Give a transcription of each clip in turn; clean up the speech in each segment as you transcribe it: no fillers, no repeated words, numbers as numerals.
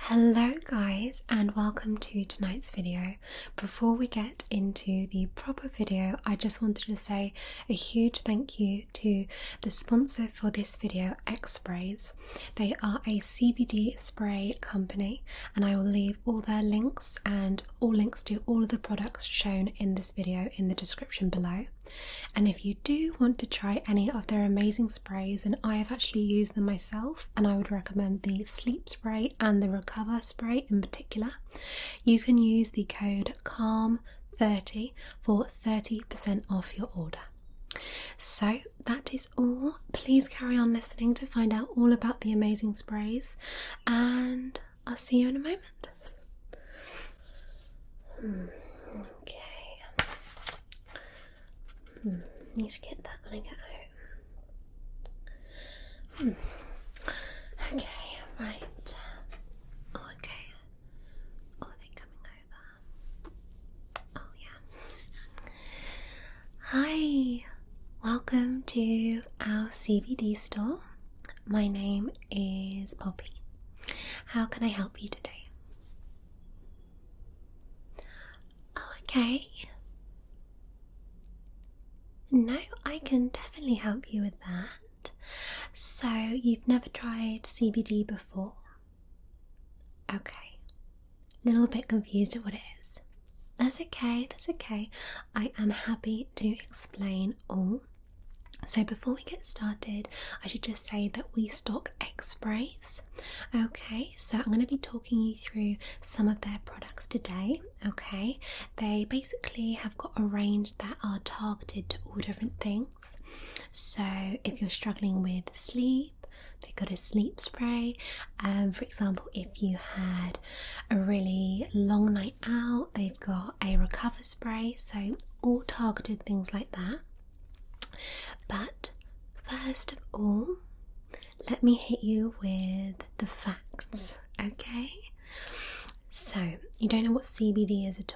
Hello guys, and welcome to tonight's video. Before we get into the proper video, I just wanted to say a huge thank you to the sponsor for this video, X Sprays. They are a CBD spray company, and I will leave all their links and all links to all of the products shown in this video in the description below. And if you do want to try any of their amazing sprays, and I have actually used them myself, and I would recommend the sleep spray and the recover spray in particular, you can use the code CALM30 for 30% off your order. So that is all. Please carry on listening to find out all about the amazing sprays, and I'll see you in a moment. Okay. Need to get that when I get home. Okay, right. Oh, okay. Oh, are they coming over? Oh, yeah. Hi, welcome to our CBD store. My name is Poppy. How can I help you today? Oh, okay. No, I can definitely help you with that. So, you've never tried CBD before? Okay. A little bit confused at what it is. That's okay, that's okay. I am happy to explain all. So before we get started, I should just say that we stock X Sprays. Okay, so I'm going to be talking you through some of their products today. Okay, they basically have got a range that are targeted to all different things. So if you're struggling with sleep, they've got a sleep spray. For example, if you had a really long night out, they've got a recover spray. So all targeted things like that. But first of all, let me hit you with the facts, okay? So, you don't know what CBD is at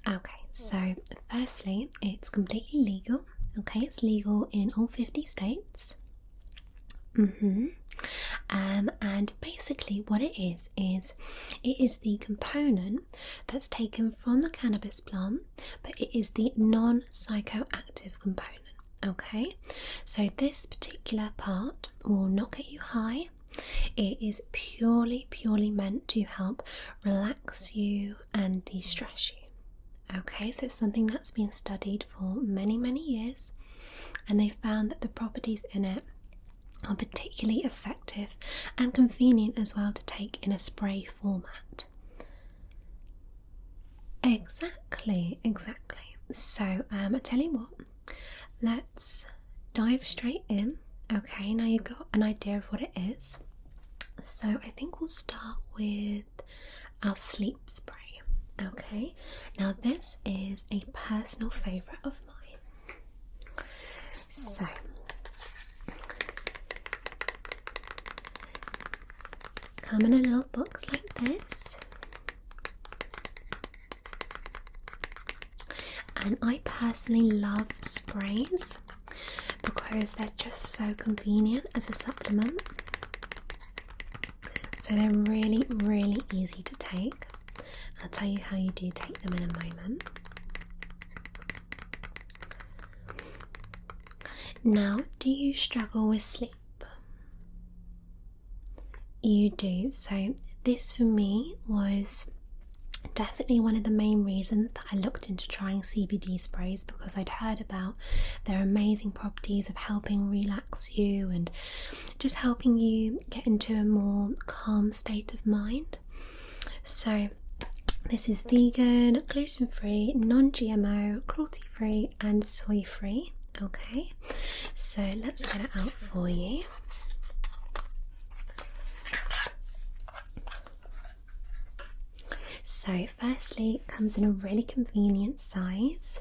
all? Okay, so firstly, it's completely legal, okay? It's legal in all 50 states. And basically what it is it is the component that's taken from the cannabis plant, but it is the non-psychoactive component. Okay, so this particular part will not get you high. It is purely meant to help relax you and de-stress you. Okay, so it's something that's been studied for many years, and they found that the properties in it are particularly effective and convenient as well to take in a spray format. Exactly. So I tell you what, let's dive straight in. Okay, now you've got an idea of what it is. So I think we'll start with our sleep spray. Okay, now this is a personal favourite of mine. So come in a little box like this, and I personally love sprays because they're just so convenient as a supplement. So they're really easy to take. I'll tell you how you do take them in a moment. Now, do you struggle with sleep? You do. So this for me was definitely one of the main reasons that I looked into trying CBD sprays, because I'd heard about their amazing properties of helping relax you and just helping you get into a more calm state of mind. So this is vegan, gluten-free, non-GMO, cruelty-free and soy-free. Okay, so let's get it out for you. So firstly, it comes in a really convenient size.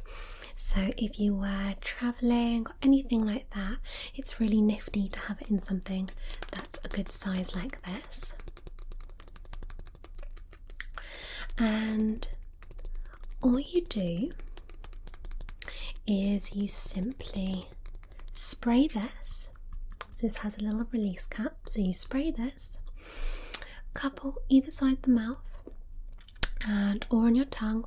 So if you were travelling or anything like that, it's really nifty to have it in something that's a good size like this. And all you do is you simply spray this. This has a little release cap, so you spray this couple either side of the mouth and or on your tongue.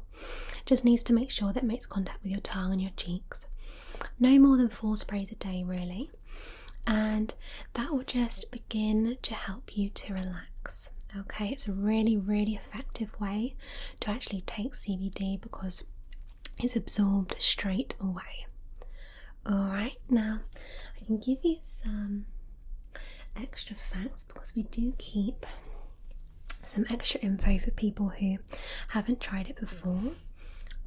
Just needs to make sure that it makes contact with your tongue and your cheeks. No more than 4 sprays a day really, and that will just begin to help you to relax. Okay, it's a really effective way to actually take CBD because it's absorbed straight away. Alright, now I can give you some extra facts because we do keep some extra info for people who haven't tried it before.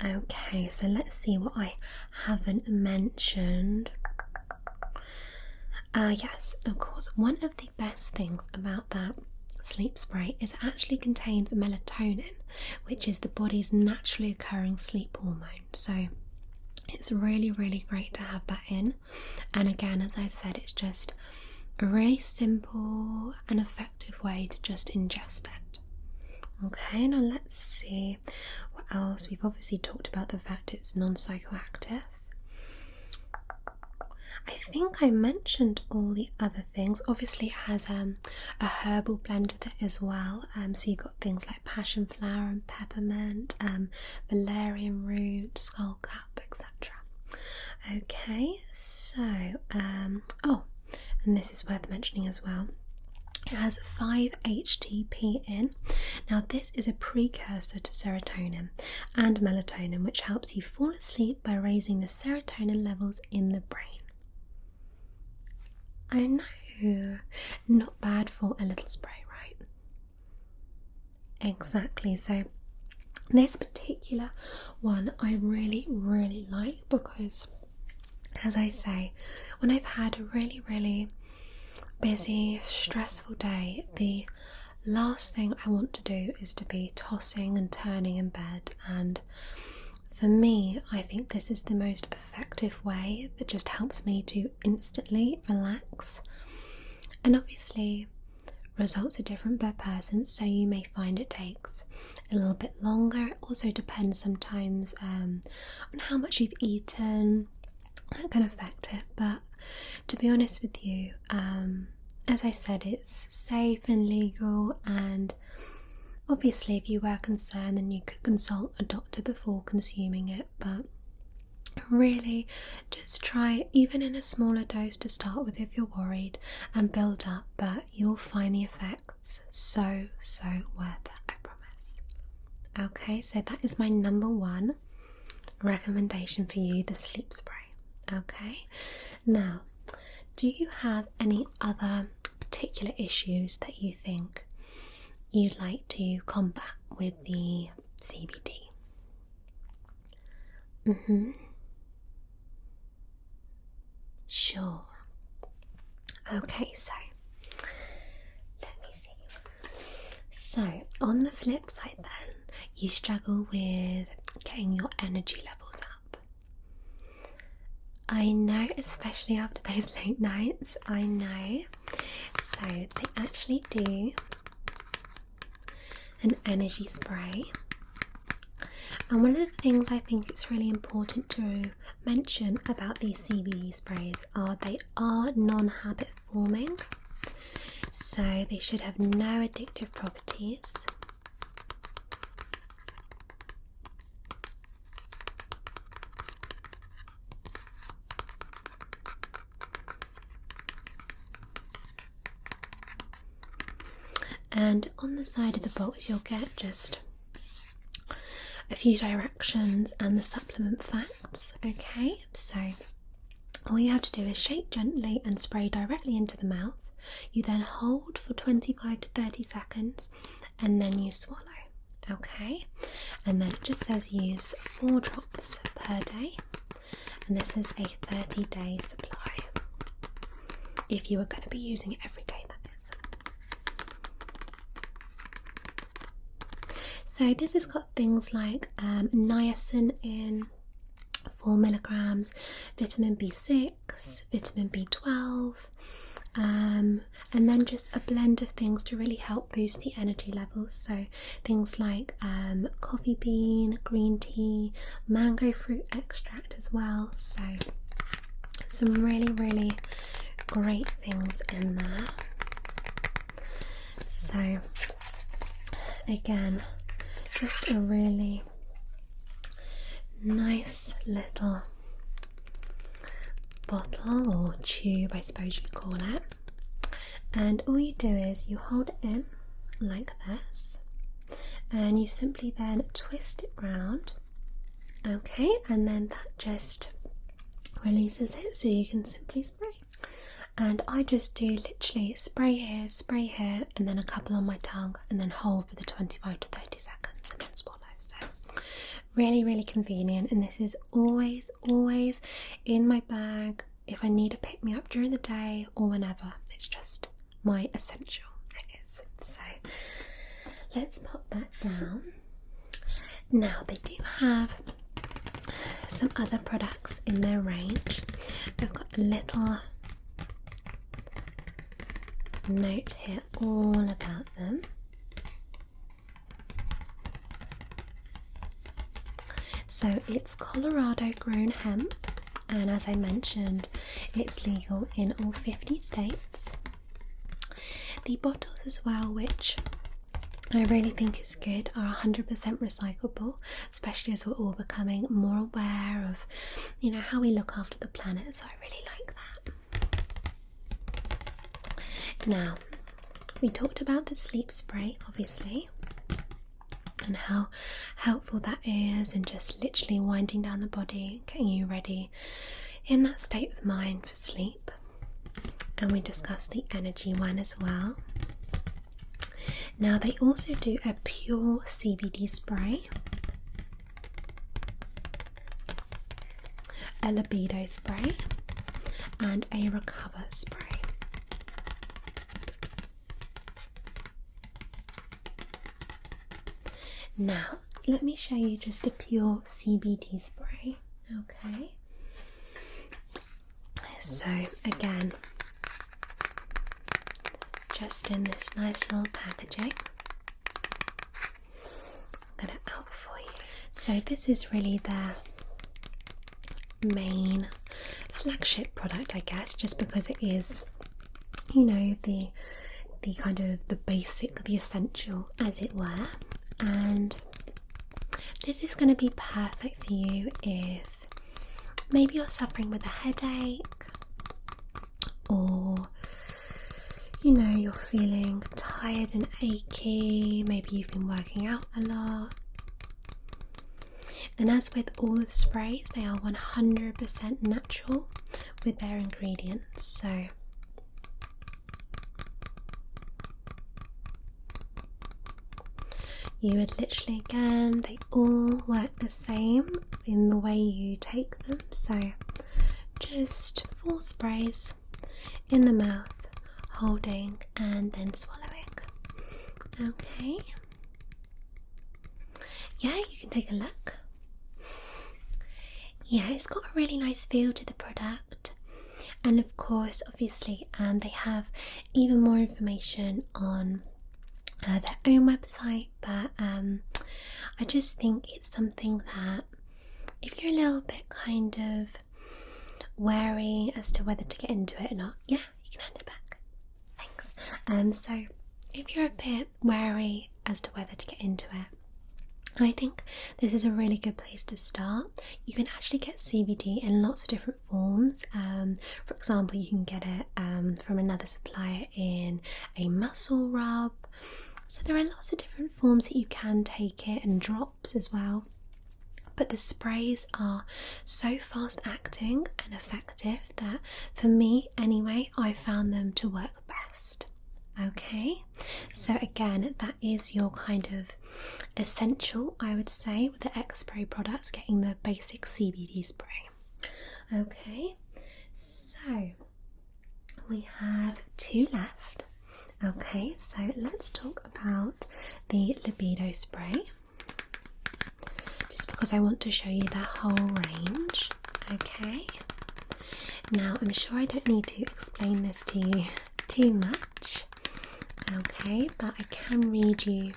Okay, so let's see what I haven't mentioned. Yes, of course, one of the best things about that sleep spray is it actually contains melatonin, which is the body's naturally occurring sleep hormone. So it's really great to have that in. And again, as I said, it's just a really simple and effective way to just ingest it. Okay, now let's see what else. We've obviously talked about the fact it's non-psychoactive. I think I mentioned all the other things. Obviously it has a herbal blend with it as well, so you've got things like passion flower and peppermint, valerian root, skullcap, etc. Okay, so oh, and this is worth mentioning as well, it has 5-HTP in. Now this is a precursor to serotonin and melatonin, which helps you fall asleep by raising the serotonin levels in the brain. I know, not bad for a little spray, right? Exactly, so this particular one I really like because, as I say, when I've had a really busy, stressful day, the last thing I want to do is to be tossing and turning in bed, and for me, I think this is the most effective way that just helps me to instantly relax. And obviously, results are different per person, so you may find it takes a little bit longer. It also depends sometimes on how much you've eaten. That can affect it, but to be honest with you, as I said, it's safe and legal, and obviously if you were concerned then you could consult a doctor before consuming it, but really just try even in a smaller dose to start with if you're worried and build up, but you'll find the effects so worth it, I promise. Okay, so that is my number 1 recommendation for you, the sleep spray. Okay, now do you have any other particular issues that you think you'd like to combat with the CBD? Sure. Okay, so let me see. So on the flip side then, you struggle with getting your energy levels up. I know, especially after those late nights, I know. So they actually do an energy spray, and one of the things I think it's really important to mention about these CBD sprays are they are non-habit forming, so they should have no addictive properties. And on the side of the box you'll get just a few directions and the supplement facts. Okay, so all you have to do is shake gently and spray directly into the mouth. You then hold for 25 to 30 seconds and then you swallow. Okay, and then it just says use 4 drops per day, and this is a 30-day supply if you are going to be using it every day. So this has got things like niacin in 4 milligrams, vitamin B6, vitamin B12, and then just a blend of things to really help boost the energy levels. So things like coffee bean, green tea, mango fruit extract as well. So some really great things in there. So again, just a really nice little bottle or tube, I suppose you'd call it. And all you do is you hold it in like this, and you simply then twist it round, okay, and then that just releases it so you can simply spray. And I just do literally spray here, and then a couple on my tongue, and then hold for the 25 to 30 seconds and then swallow. So really, really convenient, and this is always in my bag if I need to pick me up during the day or whenever. It's just my essential, it is. So let's pop that down. Now they do have some other products in their range. They've got a little note here all about them. So it's Colorado grown hemp, and as I mentioned, it's legal in all 50 states. The bottles as well, which I really think is good, are 100% recyclable, especially as we're all becoming more aware of, you know, how we look after the planet, so I really like that. Now, we talked about the sleep spray, obviously, and how helpful that is, and just literally winding down the body, getting you ready in that state of mind for sleep. And we discussed the energy one as well. Now they also do a pure CBD spray, a libido spray, and a recover spray. Now let me show you just the pure CBD spray. Okay, so again, just in this nice little packaging. I'll get it out for you. So this is really their main flagship product, I guess, just because it is, you know, the kind of the basic, the essential, as it were. And this is going to be perfect for you if maybe you're suffering with a headache, or you know, you're feeling tired and achy, maybe you've been working out a lot. And as with all the sprays, they are 100% natural with their ingredients, so you would literally, again, they all work the same in the way you take them. So just 4 sprays in the mouth, holding and then swallowing. Okay. Yeah, you can take a look. Yeah, it's got a really nice feel to the product. And of course, obviously, they have even more information on their own website, but I just think it's something that if you're a little bit kind of wary as to whether to get into it or not, yeah, you can hand it back. Thanks. So if you're a bit wary as to whether to get into it, I think this is a really good place to start. You can actually get CBD in lots of different forms. For example, you can get it from another supplier in a muscle rub. So there are lots of different forms that you can take it, and drops as well. But the sprays are so fast acting and effective that, for me anyway, I found them to work best. Okay, so again, that is your kind of essential, I would say, with the X-Spray products, getting the basic CBD spray. Okay, so we have 2 left. Okay, so let's talk about the libido spray, just because I want to show you that whole range. Okay, now I'm sure I don't need to explain this to you too much. Okay, but I can read you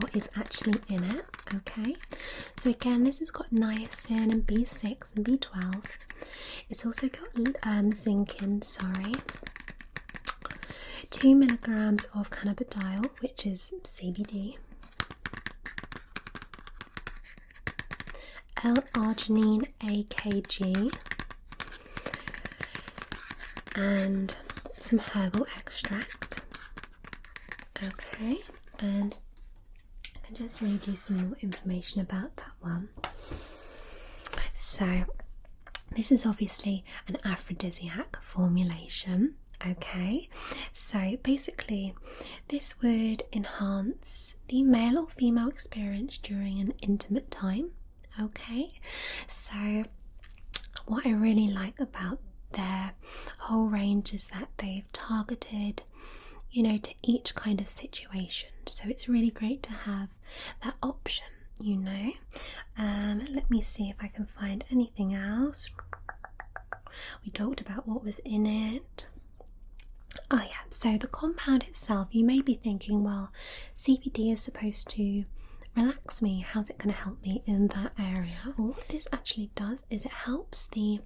what is actually in it. Okay, so again, this has got niacin and B6 and B12. It's also got zinc in, sorry. 2 milligrams of cannabidiol, which is CBD, L-arginine AKG, and some herbal extract. Okay, and I can just read you some more information about that one. So this is obviously an aphrodisiac formulation. Okay, so basically this would enhance the male or female experience during an intimate time. Okay, so what I really like about their whole range is that they've targeted, you know, to each kind of situation, so it's really great to have that option, you know. Let me see if I can find anything else. We talked about what was in it. Oh yeah, so the compound itself, you may be thinking, well, CBD is supposed to relax me, how's it going to help me in that area? Well, what this actually does is it helps the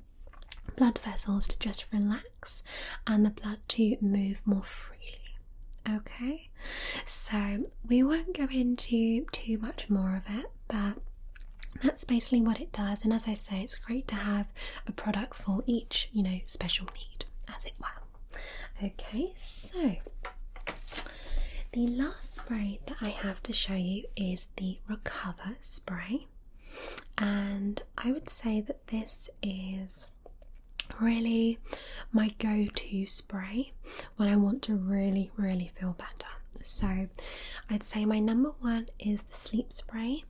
blood vessels to just relax and the blood to move more freely. Okay, so we won't go into too much more of it, but that's basically what it does. And as I say, it's great to have a product for each, you know, special need, as it were. Okay, so the last spray that I have to show you is the Recover spray, and I would say that this is really my go-to spray when I want to really feel better. So I'd say my number one is the sleep spray,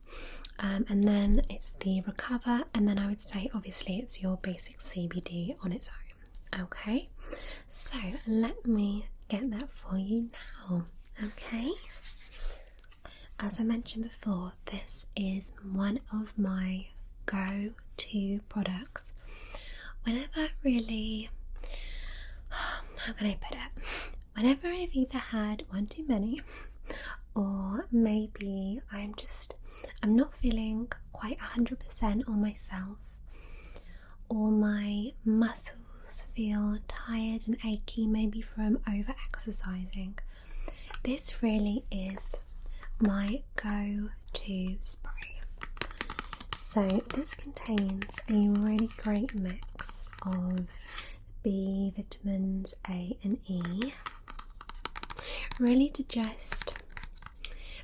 and then it's the Recover, and then I would say obviously it's your basic CBD on its own. Okay, so let me get that for you now. Okay, as I mentioned before, this is one of my go-to products whenever really, how can I put it, whenever I've either had one too many, or maybe I'm not feeling quite 100% on myself, or my muscles feel tired and achy, maybe from over exercising. This really is my go-to spray. So this contains a really great mix of B vitamins A and E, really to just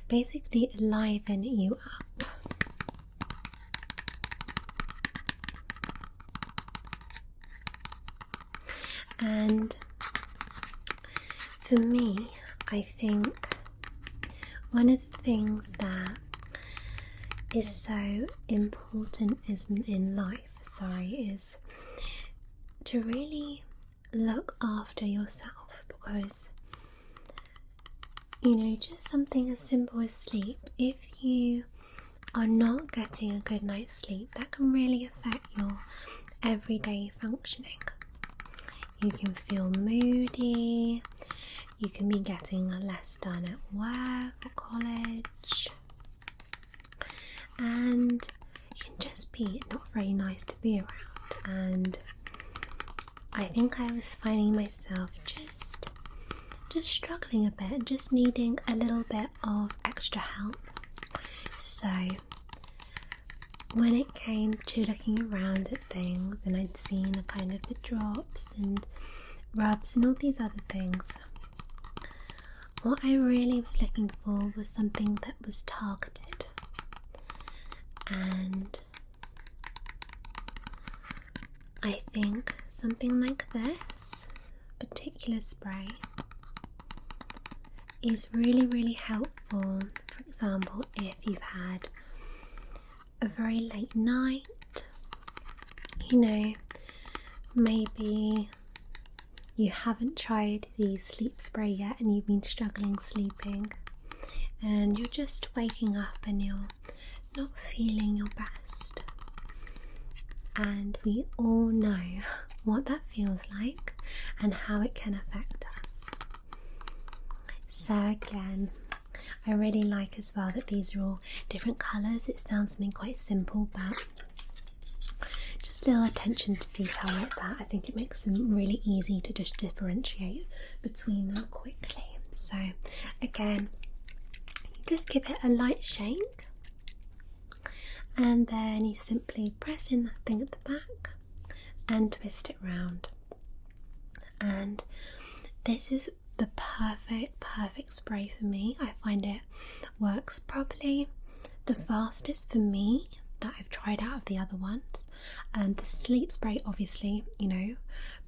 basically liven you up. And for me, I think one of the things that is so important in life, is to really look after yourself, because, you know, just something as simple as sleep, if you are not getting a good night's sleep, that can really affect your everyday functioning. You can feel moody, you can be getting less done at work or college, and you can just be not very nice to be around. And I think I was finding myself just struggling a bit, just needing a little bit of extra help. So when it came to looking around at things, and I'd seen a kind of the drops and rubs and all these other things, what I really was looking for was something that was targeted. And I think something like this particular spray is really helpful. For example, if you've had a very late night, you know, maybe you haven't tried the sleep spray yet and you've been struggling sleeping, and you're just waking up and you're not feeling your best. And we all know what that feels like and how it can affect us. So again, I really like as well that these are all different colours. It sounds something quite simple, but just still attention to detail like that. I think it makes them really easy to just differentiate between them quickly. So again, you just give it a light shake, and then you simply press in that thing at the back and twist it round. And this is the perfect spray for me. I find it works probably the fastest for me that I've tried out of the other ones. And the sleep spray obviously,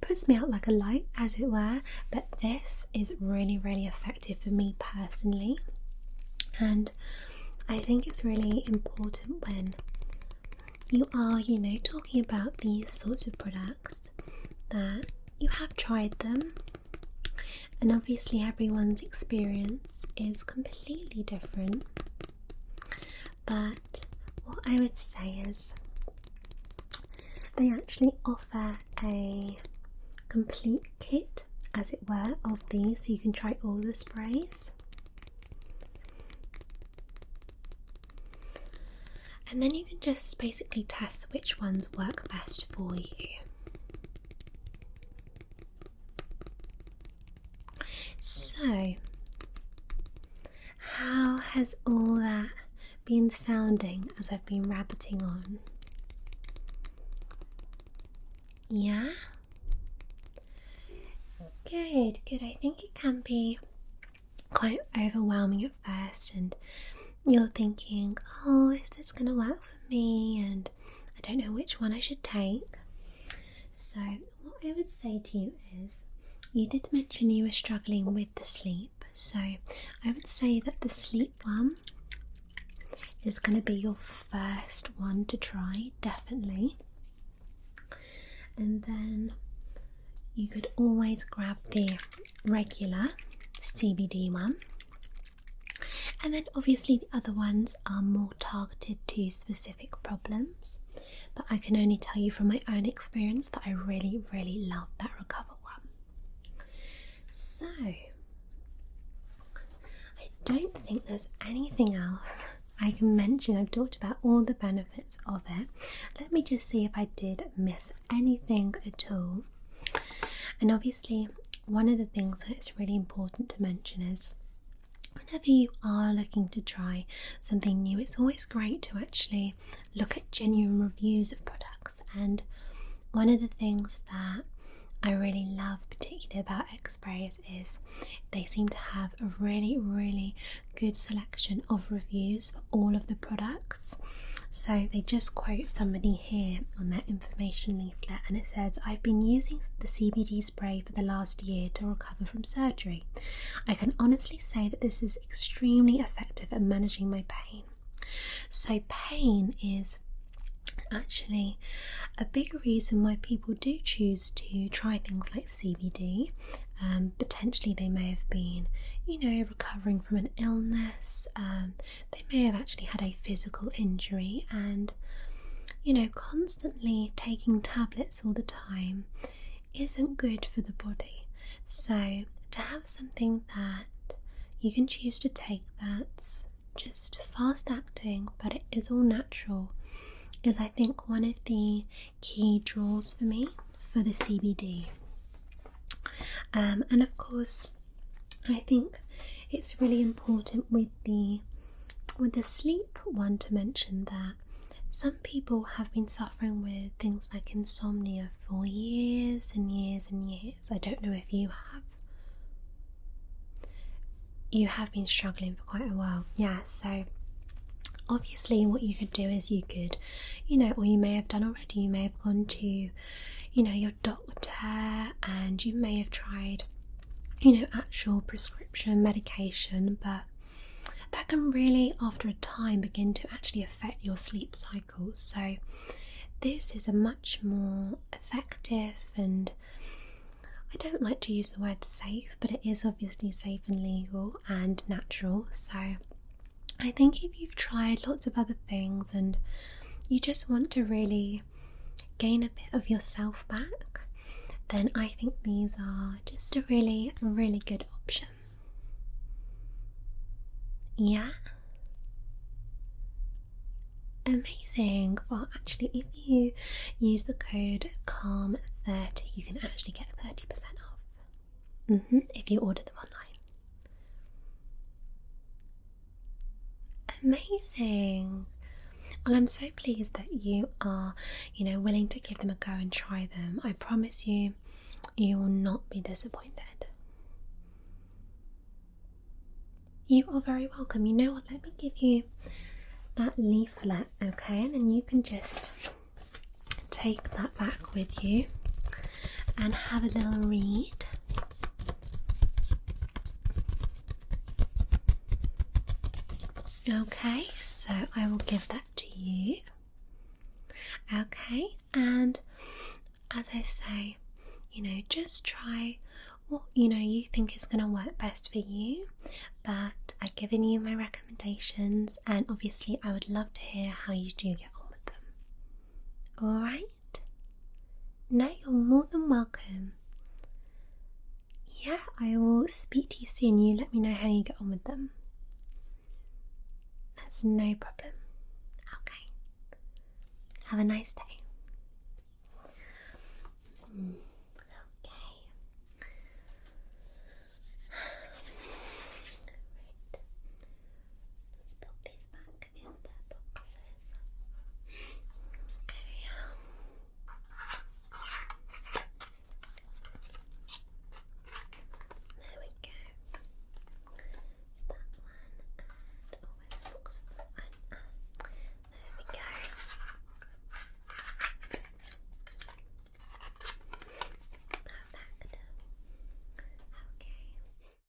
puts me out like a light, as it were, but this is really effective for me personally. And I think it's really important when you are, talking about these sorts of products that you have tried them. And obviously everyone's experience is completely different. But what I would say is they actually offer a complete kit, as it were, of these, so you can try all the sprays. And then you can just basically test which ones work best for you. So, how has all that been sounding as I've been rabbiting on? Yeah? Good. I think it can be quite overwhelming at first, and you're thinking, oh, is this going to work for me? And I don't know which one I should take. So, what I would say to you is, you did mention you were struggling with the sleep, so I would say that the sleep one is going to be your first one to try, definitely. And then you could always grab the regular CBD one. And then obviously the other ones are more targeted to specific problems. But I can only tell you from my own experience that I really love that Recover one. So, I don't think there's anything else I can mention. I've talked about all the benefits of it. Let me just see if I did miss anything at all. And obviously, one of the things that is really important to mention is whenever you are looking to try something new, it's always great to actually look at genuine reviews of products. And one of the things that I really love, particularly about X-Sprays, is they seem to have a really good selection of reviews for all of the products. So they just quote somebody here on their information leaflet, and it says, "I've been using the CBD spray for the last year to recover from surgery. I can honestly say that this is extremely effective at managing my pain." So pain is actually a big reason why people do choose to try things like CBD. Potentially they may have been, recovering from an illness. They may have actually had a physical injury, and constantly taking tablets all the time isn't good for the body. So to have something that you can choose to take that's just fast acting, but it is all natural, is I think one of the key draws for me for the CBD. And of course, I think it's really important with the sleep one to mention that some people have been suffering with things like insomnia for years and years and years. I don't know if you have. You have been struggling for quite a while. Yeah, so obviously what you could do is you could, or you may have done already, you may have gone to, your doctor, and you may have tried, actual prescription medication, but that can really, after a time, begin to actually affect your sleep cycle. So this is a much more effective, and I don't like to use the word safe, but it is obviously safe and legal and natural. So I think if you've tried lots of other things and you just want to really gain a bit of yourself back, then I think these are just a really good option. Yeah? Amazing. Well, actually, if you use the code CALM30, you can actually get 30% off. If you order them online. Amazing. Well, I'm so pleased that you are, willing to give them a go and try them. I promise you, you will not be disappointed. You are very welcome. You know what? Let me give you that leaflet, okay? And then you can just take that back with you and have a little read. Okay, so I will give that to you. Okay, and as I say, just try what you think is going to work best for you, but I've given you my recommendations, and obviously I would love to hear how you do get on with them. Alright? No, you're more than welcome. Yeah, I will speak to you soon. You let me know how you get on with them. That's no problem. Okay. Have a nice day.